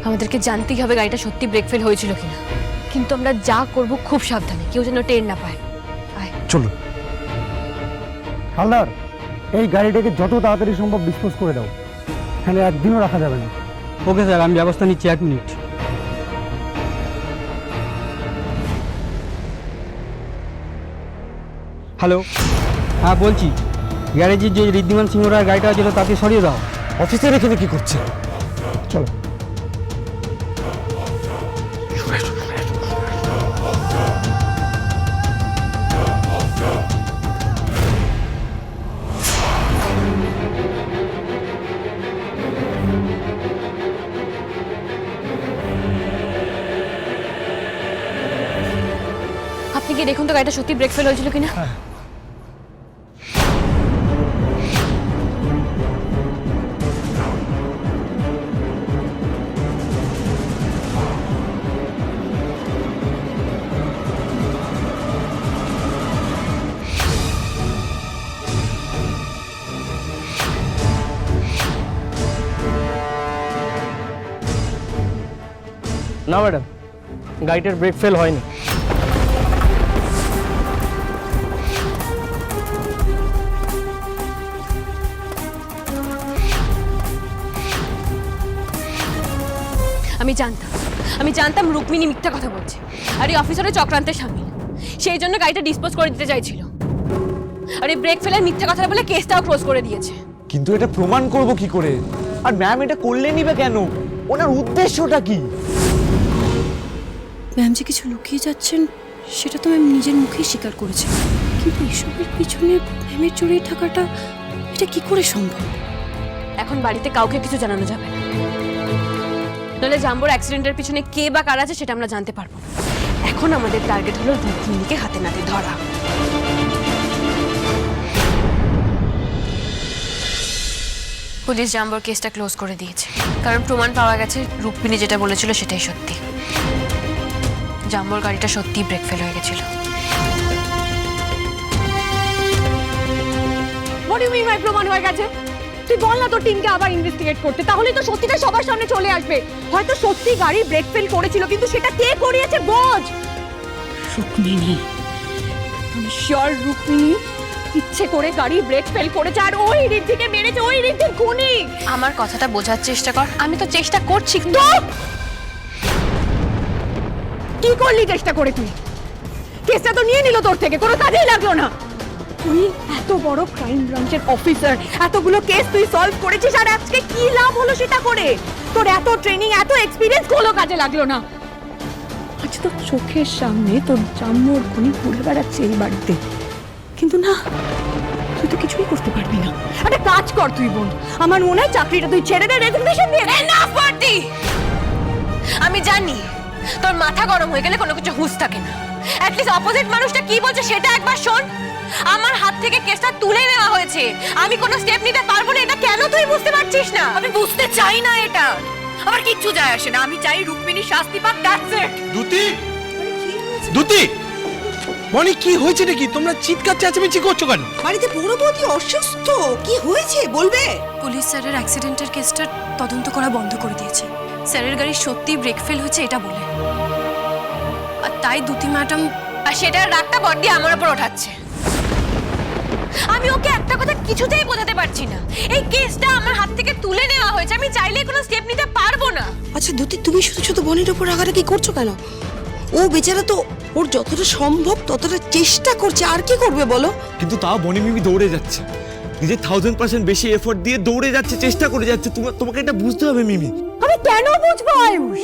আমাদেরকে জানতেই হবে গাড়িটা সত্যি ব্রেক ফেল হয়েছিল কিনা, কিন্তু আমরা যা করব খুব সাবধানে, কেউ যেন টের না পায়। আয় চলো। হালদার, এই গাড়িটাকে যত তাড়াতাড়ি সম্ভব ডিসপোজ করে দাও, এখানে একদিনও রাখা যাবে না। ওকে স্যার, আমি ব্যবস্থা নিচ্ছি, 1 মিনিট। হ্যালো, হ্যাঁ বলছি, গ্যারেজের যে ঋদ্ধিমান সিংহ রায়ের গাড়িটা ছিল তাকে সরিয়ে দাও। অফিসের এখানে কি করছে? চলো। আপনি কি দেখুন তো গাড়িটা সত্যি ব্রেক ফেল হয়েছিল কিনা। না ম্যাডাম, গাড়িটার ব্রেক ফেল হয়নি। আমি জানতাম রুক্মিণী মিথ্যা কথা বলছে, আর এই অফিসারের চক্রান্তের সামিল, সেই জন্য গাড়িটা ডিসপোজ করে দিতে চাইছিল। আর এই ব্রেক ফেলের মিথ্যা কথা বলে কেসটাও ক্লোজ করে দিয়েছে। কিন্তু এটা প্রমাণ করব কি করে? আর ম্যাম এটা করলেনই বা কেন? ওনার উদ্দেশ্যটা কি? ম্যাম যে কিছু লুকিয়ে যাচ্ছেন সেটা তো ম্যাম নিজের মুখেই স্বীকার করেছে, কিন্তু এসবের পিছনে ম্যামের জড়িয়ে থাকাটা এটা কি করে সম্ভব? এখন বাড়িতে কাউকে কিছু জানানো যাবে না, নইলে জাম্বোর অ্যাক্সিডেন্টের পিছনে কে বা কারা আছে সেটা আমরা জানতে পারবো না। এখন আমাদের টার্গেট হলো রুক্মিণীকে হাতে নাতে ধরা। পুলিশ জাম্বোর কেসটা ক্লোজ করে দিয়েছে, কারণ প্রমাণ পাওয়া গেছে রুক্মিণী যেটা বলেছিল সেটাই সত্যি। জাম্বোর গাড়িটা সত্যিই ব্রেক ফেল হয়ে গেছিল। What do you mean by প্রমাণ হয়ে গেছে? তুই বল না তোর টিমকে আবার ইনভেস্টিগেট করতে, তাহলেই তো সত্যিটা সবার সামনে চলে আসবে। হয়তো সত্যি গাড়ি ব্রেক ফেল করেছিল, কিন্তু সেটা কে করিয়েছে বোঝ। রুক্মিণী। আমি শিওর রুক্মিণী ইচ্ছে করে গাড়ি ব্রেক ফেল করেছে আর ওই ঋদ্ধিকে মেরেছে, ওই ঋদ্ধির খুনি। আমার কথাটা বোঝার চেষ্টা কর, আমি তো চেষ্টা করছি। কি করলি চেষ্টা করে তুই? কেসটা তো নিয়ে নিল তোর থেকে, কোনো কাজেই লাগলো না। তুই এত বড় ক্রাইম ব্রাঞ্চের অফিসার, এতগুলো কেস তুই সলভ করেছিস, আর আজকে কি লাভ হলো সেটা করে? তোর এত ট্রেনিং, এত এক্সপিরিয়েন্স কোনো কাজে লাগলো না। আজ তো চোখের সামনে তোর জাম্মুর খুনি ঘুরে বেড়াচ্ছে এই বাড়িতে, কিন্তু না, তুই তো কিছুই করতে পারবি না। একটা কাজ কর তুই বোন, আমার মনে হয় চাকরিটা তুই ছেড়ে দে, রেজিগনেশন দিয়ে দে। না পার্টি, আমি জানি তোর মাথা গরম হয়ে গেলে কোনো কিছু হুঁশ থাকে না। অ্যাটলিস্ট অপোজিট মানুষটা কি বলছে সেটা একবার শোন। আমার হাত থেকে কেসটা তুলে নেওয়া হয়েছে, আমি কোনো স্টেপ নিতে পারবো না, এটা কেন তুই বুঝতে পারছিস না? আমি বুঝতে চাই না এটা, আমার কিচ্ছু যায় আসে না। আমি চাই রুক্মিণী শাস্তি পাক, দ্যাটস ইট। দুতি, দুতি, মনি কি হয়েছে নাকি? তোমরা চিৎকার চেঁচামেচি করছো কেন? বাড়িতে বড় বৌদি অসুস্থ, কি হয়েছে বলবে? পুলিশ স্যারের অ্যাক্সিডেন্টের কেসটা তদন্ত করা বন্ধ করে দিয়েছে। স্যারের গাড়ি সত্যিই ব্রেক ফেল হয়েছে এটা বলে, আর তাই দুতি ম্যাডাম। আর সেটার রাগটা বড্ডি আমার উপর ওঠাচ্ছে। আমি ওকে একটা কথা কিছুতেই বোঝাতে পারছি না, এই কেসটা আমার হাত থেকে তুলে নেওয়া হয়েছে, আমি চাইলে কোনো স্টেপ নিতে পারবো না। আচ্ছা দুতি, তুমি শুধু শুধু বোনের উপর রাগারাগি করছো কেন? ও বেচারা তো ওর যতটা সম্ভব ততটা চেষ্টা করছে, আর কি করবে বলো? কিন্তু তাও বনি মিমি দৌড়ে যাচ্ছে, নিজে 1000% বেশি এফোর্ট দিয়ে দৌড়ে যাচ্ছে, চেষ্টা করে যাচ্ছে। তোমাকে এটা বুঝতে হবে মিমি। আমি কেন বুঝবো আয়ুষ?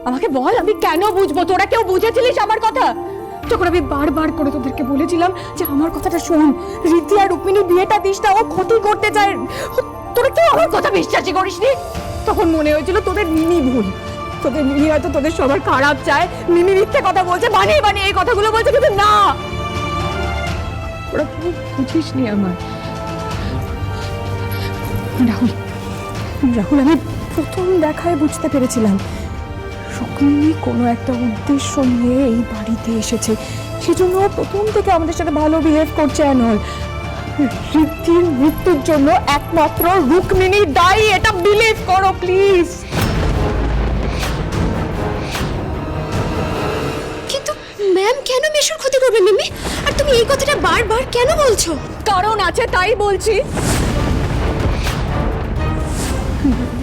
আমাকে বল, আমি কেন বুঝবো? তোরা কেউ বুঝেছিলিস আমার কথা? যখন আমি বারবার করে তোদেরকে বলেছিলাম যে আমার কথাটা শোন, ঋদ্ধি আর রুক্মিণী বিয়েটা দিস না, ও ক্ষতি করতে চায়, তোরা কেউ আমার কথা বিশ্বাসই করিসনি। তখন মনে হয়েছিল তোদের মিমি ভুল, তোদের মিমি হয়তো তোদের সবার খারাপ চায়, মিমি মিথ্যে কথা বলছে, বানিয়ে বানিয়ে এই কথাগুলো বলছে, কিন্তু না, ওরা কেউ বুঝিসনি আমার। রাহুল, রাহুল, আমি প্রথম দেখায় বুঝতে পেরেছিলাম রুক্মিণী কোনো একটা উদ্দেশ্য নিয়ে এই বাড়িতে এসেছে, সেজন্য প্রথম থেকে আমাদের সাথে ভালো বিহেভ করছে। নয়, ঋদ্ধির মৃত্যুর জন্য একমাত্র রুক্মিণী দায়ী, এটা বিলিভ করো প্লিজ। ম্যাম কেন মেশুর ক্ষতি করবে মিমি? আর তুমি এই কথাটা বারবার কেন বলছো? কারণ আছে তাই বলছি।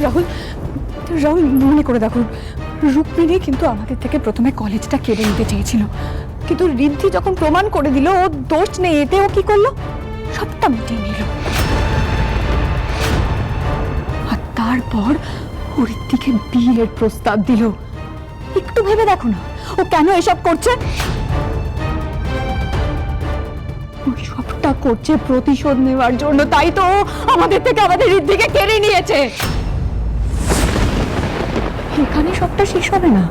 রাহুল, রাহুল মনে করে দেখো, রুক্মিণী কিন্তু আমাদের থেকে প্রথমে কলেজটা কেড়ে নিতে চেয়েছিল, কিন্তু ঋদ্ধি যখন প্রমাণ করে দিল ও দোষ নেই, এতে ও কি করলো? সবটা মিটিয়ে নিল। আর তারপর ও ঋদ্ধিকে বিয়ের প্রস্তাব দিল। একটু ভেবে দেখো না ও কেন এসব করছে। ও সবটা করছে প্রতিশোধ নেওয়ার জন্য, তাই তো ও আমাদের থেকে আমাদের ঋদ্ধিকে কেড়ে নিয়েছে। এখানে সবটা শেষ হবে না,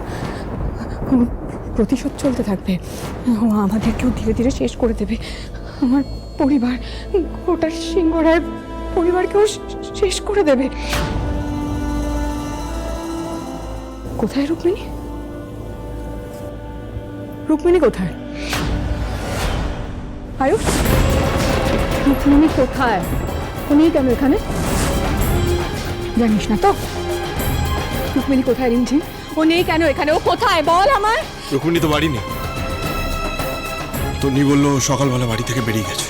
প্রতিশোধ চলতে থাকবে। ও আমাদেরকেও ধীরে ধীরে শেষ করে দেবে। আমার পরিবার, গোটা সিংহরায় পরিবারকেও শেষ করে দেবে। কোথায় রুক্মিণী? রুক্মিণী কোথায়? আয়ুষ, রুক্মিণী কোথায়? উনি কেন এখানে? জানিস না তো রুক্মিণী কোথায়? রিমঝিম, ও নেই কেন এখানে? ও কোথায় বল আমায়। রুক্মিণী তো বাড়ি নেই। তন্নি বললো সকালবেলা বাড়ি থেকে বেরিয়ে গেছে।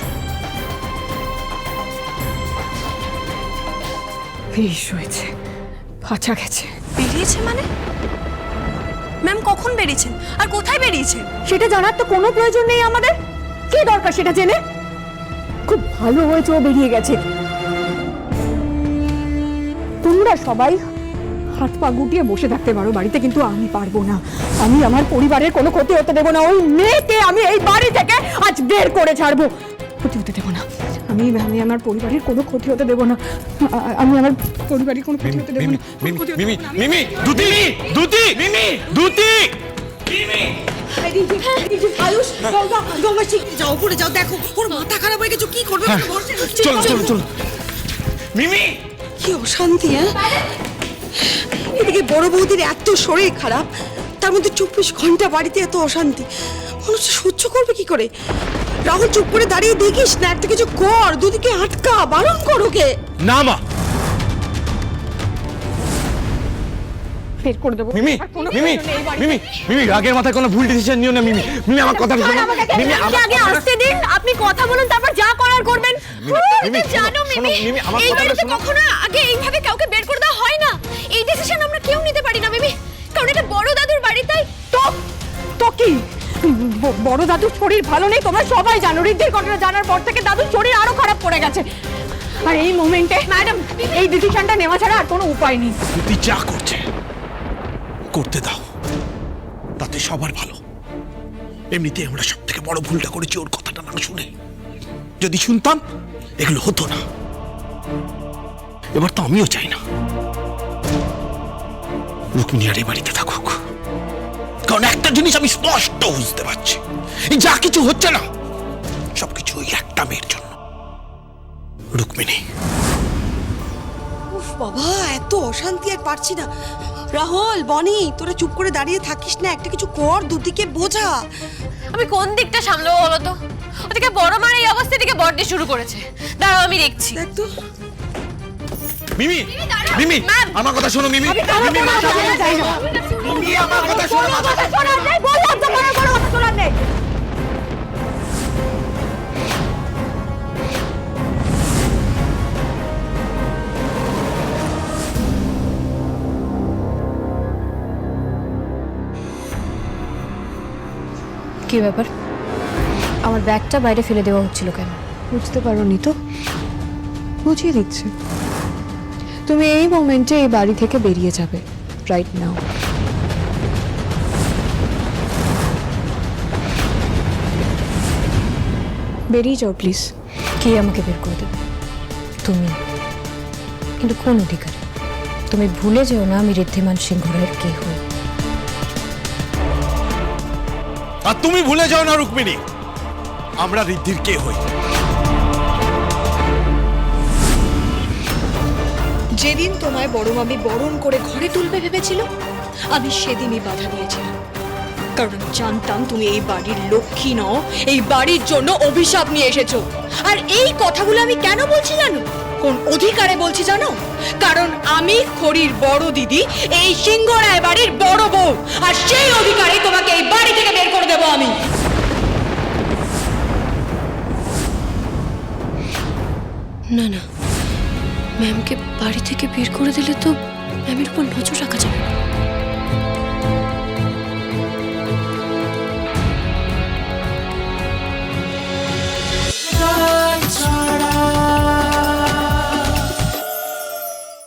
বেশ হয়েছে, বাঁচা গেছে। বেরিয়েছে মানে? ম্যাম কখন বেরিয়েছেন আর কোথায় বেরিয়েছেন? সেটা জানার তো কোনো প্রয়োজন নেই আমাদের। কি দরকার সেটা জেনে? খুব ভালো হয়েছে ও বেরিয়ে গেছে। তোমরা সবাই হাত পা গুটিয়ে বসে থাকতে পারো বাড়িতে, কিন্তু আমি পারবো না। আমি আমার পরিবারের কোনো ক্ষতি হতে দেবো না। ওই মেয়েকে আমি এই বাড়ি থেকে আজ বের করে ছাড়বো। ক্ষতি হতে দেবো না। আমি আমার পরিবারের কোনো ক্ষতি হতে দেবো না। আমি আমার পরিবারের কোনো ক্ষতি হতে দেবো না। মিমি, মিমি, দুতি, দুতি, মিমি, দুতি। আয়ুষ, গঙ্গা ঠিক যাও, উপরে যাও, দেখো ওর মাথা খারাপ হয়ে গেছে, কি করবে? চলো চলো চলো। মিমি, কি অশান্তি! হ্যাঁ, এদিকে বড় বৌদির এত শরীর খারাপ, তার মধ্যে 24 ঘন্টা বাড়িতে এত অশান্তি। মানুষ সহ্য করবে কি করে? রাহুল চুপ করে দাঁড়িয়ে দেখিস না, একটা কিছু কর, দুদিকে আটকা, বারণ কর ওকে। না মা। বের করে দেবো। মিমি, আর কোনো মিমি, প্রয়োজন নেই এই বাড়িতে। মিমি, মিমি, রাগের মাথায় কোনো ভুল ডিসিশন নিও না মিমি। মিমি আমার কথা শোনো। মিমি আগে আসতে দিন, আপনি কথা বলুন, তারপর যা করার করবেন। মিমি, জানো শোনো, মিমি, মিমি, আমার এই কথাটা বাড়িতে শোনো। কখনো আগে এইভাবে কাউকে বের করে দেওয়া হয় না। এই ডিসিশন আমরা কেউ নিতে পারি না মিমি, কারণ এটা বড় দাদুর বাড়ি। তাই তো তো কি? বড় দাদুর শরীর ভালো নেই, তোমরা সবাই জানো। ঋদ্ধির ঘটনা জানার পর থেকে দাদুর শরীর আরো খারাপ পড়ে গেছে। আর এই মোমেন্টে ম্যাডাম এই ডিসিশনটা নেওয়া ছাড়া আর কোনো উপায় নেই। তুই যা করছে করতে দাও, তাতে সবার ভালো। এমনিতে আমরা সব থেকে বড় ভুলটা করেছি ওর কথাটা না শুনে। যদি শুনতাম এগুলো হতো না। এবার তো আমিও চাই না রুক্মিণী আর এই বাড়িতে থাকুক, কারণ একটা জিনিস আমি স্পষ্ট বুঝতে পারছি, এই যা কিছু হচ্ছে না সবকিছু ওই একটা মেয়ের জন্য, রুক্মিণী। উফ বাবা, এত অশান্তি আর পারছি না। রাহুল, বনি, তোরা চুপ করে দাঁড়িয়ে থাকিস না, একটা কিছু কর, দুদিকে বোঝা। আমি কোন দিকটা সামলাবো বলো তো? ওদিকে বড় মার এই অবস্থা থেকে বড়দি শুরু করেছে। দাঁড়াও আমি দেখছি। দেখ তো। মিমি, মিমি, আমার কথা শোনো মিমি। মিমি, মাথা গরম করো না। মিমি, আমার কথা শোনো। শোনার নেই, বললাম তো বড় বড় কথা শোনার নেই। কি ব্যাপার? আমার ব্যাগটা বাইরে ফেলে দেওয়া হচ্ছিল কেন? বুঝতে পারোনি তো? বুঝিয়ে দিচ্ছি। তুমি এই মোমেন্টে এই বাড়ি থেকে বেরিয়ে যাবে, রাইট নাও। বেরিয়ে যাও প্লিজ। কে আমাকে বের করে দেবে? তুমি। কিন্তু কোন অধিকারে? তুমি ভুলে যেও না আমি ঋদ্ধিমান সিংহরায়ের কে হই। আর তুমি ভুলে যাও না রুক্মিণী, আমরা ঋদ্ধির কে হই। যেদিন তোমায় বড় মামি বরণ করে ঘরে তুলবে ভেবেছিল, আমি সেদিনই বাধা দিয়েছিলাম, কারণ আমি জানতাম তুমি এই বাড়ির লক্ষ্মী নও, এই বাড়ির জন্য অভিশাপ নিয়ে এসেছো। আর এই কথাগুলো আমি কেন বলছি জানো? কোন অধিকারে বলছি জানো? কারণ আমি খড়ির বড় দিদি, এই সিংহরায় বাড়ির বড় বউ, আর সেই অধিকারে তোমাকে এই বাড়ি থেকে বের করে দেবো আমি। না না, ম্যামকে বাড়ি থেকে বের করে দিলে তো ম্যামের উপর নজর রাখা যাবে না।